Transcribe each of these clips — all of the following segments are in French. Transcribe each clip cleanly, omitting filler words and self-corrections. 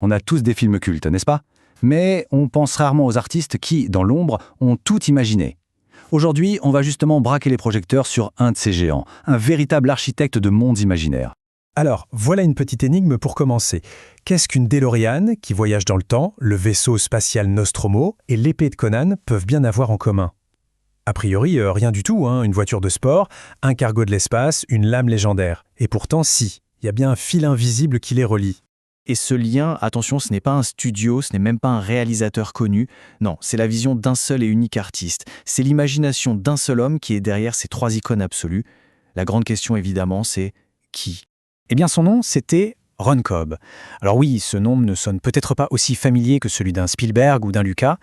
On a tous des films cultes, n'est-ce pas? Mais on pense rarement aux artistes qui, dans l'ombre, ont tout imaginé. Aujourd'hui, on va justement braquer les projecteurs sur un de ces géants, un véritable architecte de mondes imaginaires. Alors, voilà une petite énigme pour commencer. Qu'est-ce qu'une DeLorean qui voyage dans le temps, le vaisseau spatial Nostromo et l'épée de Conan peuvent bien avoir en commun? A priori, rien du tout, une voiture de sport, un cargo de l'espace, une lame légendaire. Et pourtant, si, il y a bien un fil invisible qui les relie. Et ce lien, attention, ce n'est pas un studio, ce n'est même pas un réalisateur connu. Non, c'est la vision d'un seul et unique artiste. C'est l'imagination d'un seul homme qui est derrière ces trois icônes absolues. La grande question, évidemment, c'est qui? Eh bien, son nom, c'était Ron Cobb. Alors oui, ce nom ne sonne peut-être pas aussi familier que celui d'un Spielberg ou d'un Lucas,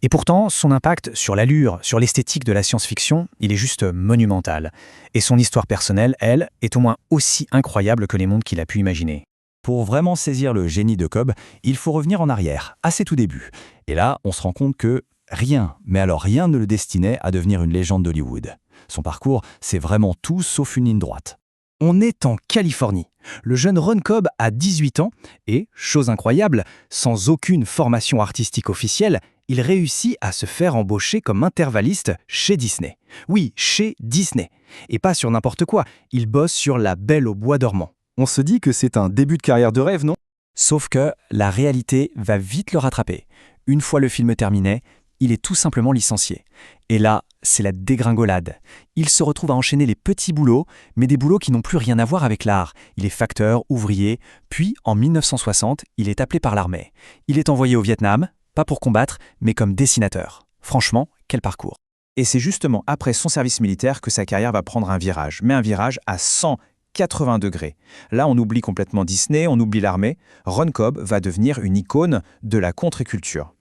et pourtant, son impact sur l'allure, sur l'esthétique de la science-fiction, il est juste monumental. Et son histoire personnelle, elle, est au moins aussi incroyable que les mondes qu'il a pu imaginer. Pour vraiment saisir le génie de Cobb, il faut revenir en arrière, à ses tout débuts. Et là, on se rend compte que rien, mais alors rien ne le destinait à devenir une légende d'Hollywood. Son parcours, c'est vraiment tout sauf une ligne droite. On est en Californie. Le jeune Ron Cobb a 18 ans et, chose incroyable, sans aucune formation artistique officielle, il réussit à se faire embaucher comme intervalliste chez Disney. Oui, chez Disney. Et pas sur n'importe quoi, il bosse sur La Belle au bois dormant. On se dit que c'est un début de carrière de rêve, non? Sauf que la réalité va vite le rattraper. Une fois le film terminé, il est tout simplement licencié. Et là, c'est la dégringolade. Il se retrouve à enchaîner les petits boulots, mais des boulots qui n'ont plus rien à voir avec l'art. Il est facteur, ouvrier, puis en 1960, il est appelé par l'armée. Il est envoyé au Vietnam, pas pour combattre, mais comme dessinateur. Franchement, quel parcours. Et c'est justement après son service militaire que sa carrière va prendre un virage, mais un virage à 180 degrés. Là, on oublie complètement Disney, on oublie l'armée. Ron Cobb va devenir une icône de la contre-culture.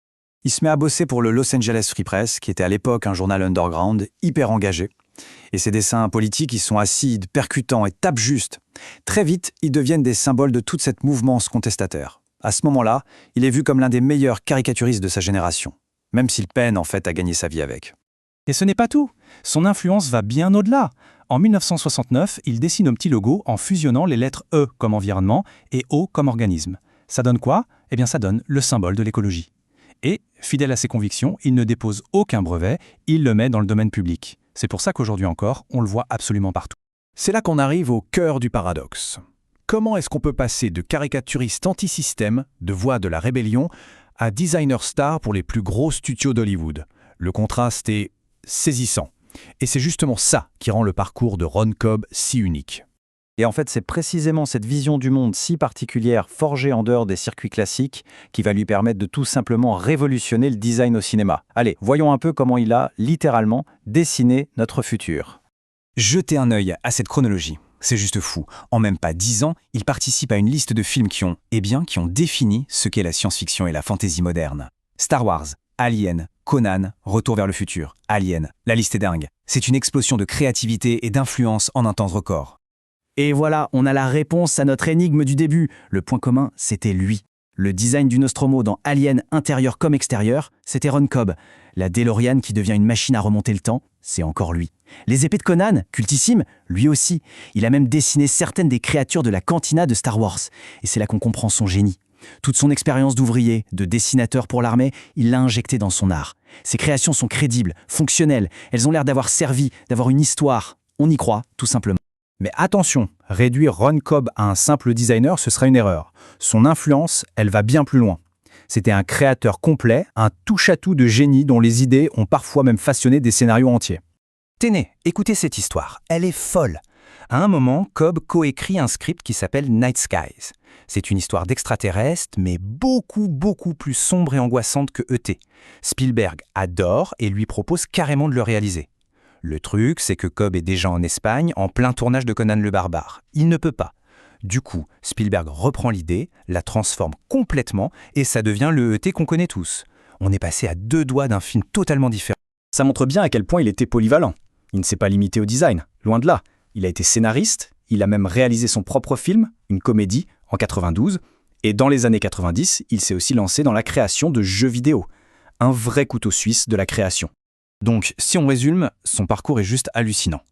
Il se met à bosser pour le Los Angeles Free Press, qui était à l'époque un journal underground, hyper engagé. Et ses dessins politiques, ils sont acides, percutants et tapent juste. Très vite, ils deviennent des symboles de toute cette mouvance contestataire. À ce moment-là, il est vu comme l'un des meilleurs caricaturistes de sa génération, même s'il peine en fait à gagner sa vie avec. Et ce n'est pas tout. Son influence va bien au-delà. En 1969, il dessine un petit logo en fusionnant les lettres E comme environnement et O comme organisme. Ça donne quoi? Eh bien, ça donne le symbole de l'écologie. Et, fidèle à ses convictions, il ne dépose aucun brevet, il le met dans le domaine public. C'est pour ça qu'aujourd'hui encore, on le voit absolument partout. C'est là qu'on arrive au cœur du paradoxe. Comment est-ce qu'on peut passer de caricaturiste anti-système, de voix de la rébellion, à designer star pour les plus gros studios d'Hollywood? Le contraste est saisissant. Et c'est justement ça qui rend le parcours de Ron Cobb si unique. Et en fait, c'est précisément cette vision du monde si particulière, forgée en dehors des circuits classiques, qui va lui permettre de tout simplement révolutionner le design au cinéma. Allez, voyons un peu comment il a, littéralement, dessiné notre futur. Jetez un œil à cette chronologie. C'est juste fou. En même pas 10 ans, il participe à une liste de films qui ont défini ce qu'est la science-fiction et la fantasy moderne. Star Wars, Alien, Conan, Retour vers le futur, Alien. La liste est dingue. C'est une explosion de créativité et d'influence en un temps record. Et voilà, on a la réponse à notre énigme du début. Le point commun, c'était lui. Le design du Nostromo dans Alien intérieur comme extérieur, c'était Ron Cobb. La DeLorean qui devient une machine à remonter le temps, c'est encore lui. Les épées de Conan, cultissime, lui aussi. Il a même dessiné certaines des créatures de la cantina de Star Wars. Et c'est là qu'on comprend son génie. Toute son expérience d'ouvrier, de dessinateur pour l'armée, il l'a injectée dans son art. Ses créations sont crédibles, fonctionnelles, elles ont l'air d'avoir servi, d'avoir une histoire. On y croit, tout simplement. Mais attention, réduire Ron Cobb à un simple designer, ce serait une erreur. Son influence, elle va bien plus loin. C'était un créateur complet, un touche-à-tout de génie dont les idées ont parfois même façonné des scénarios entiers. Tenez, écoutez cette histoire, elle est folle. À un moment, Cobb coécrit un script qui s'appelle Night Skies. C'est une histoire d'extraterrestres, mais beaucoup plus sombre et angoissante que E.T. Spielberg adore et lui propose carrément de le réaliser. Le truc, c'est que Cobb est déjà en Espagne, en plein tournage de Conan le Barbare. Il ne peut pas. Du coup, Spielberg reprend l'idée, la transforme complètement, et ça devient le E.T. qu'on connaît tous. On est passé à 2 doigts d'un film totalement différent. Ça montre bien à quel point il était polyvalent. Il ne s'est pas limité au design, loin de là. Il a été scénariste, il a même réalisé son propre film, une comédie, en 92, et dans les années 90, il s'est aussi lancé dans la création de jeux vidéo. Un vrai couteau suisse de la création. Donc, si on résume, son parcours est juste hallucinant.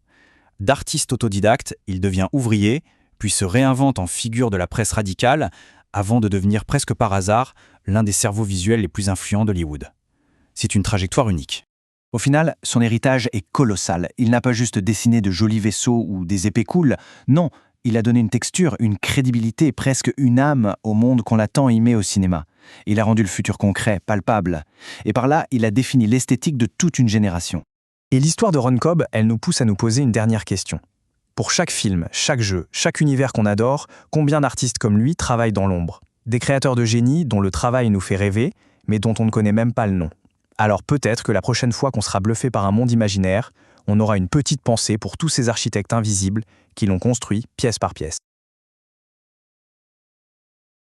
D'artiste autodidacte, il devient ouvrier, puis se réinvente en figure de la presse radicale, avant de devenir presque par hasard l'un des cerveaux visuels les plus influents d'Hollywood. C'est une trajectoire unique. Au final, son héritage est colossal. Il n'a pas juste dessiné de jolis vaisseaux ou des épées cool, non, il a donné une texture, une crédibilité, presque une âme au monde qu'on a tant aimé au cinéma. Il a rendu le futur concret, palpable. Et par là, il a défini l'esthétique de toute une génération. Et l'histoire de Ron Cobb, elle nous pousse à nous poser une dernière question. Pour chaque film, chaque jeu, chaque univers qu'on adore, combien d'artistes comme lui travaillent dans l'ombre? Des créateurs de génie dont le travail nous fait rêver, mais dont on ne connaît même pas le nom. Alors peut-être que la prochaine fois qu'on sera bluffé par un monde imaginaire, on aura une petite pensée pour tous ces architectes invisibles qui l'ont construit pièce par pièce.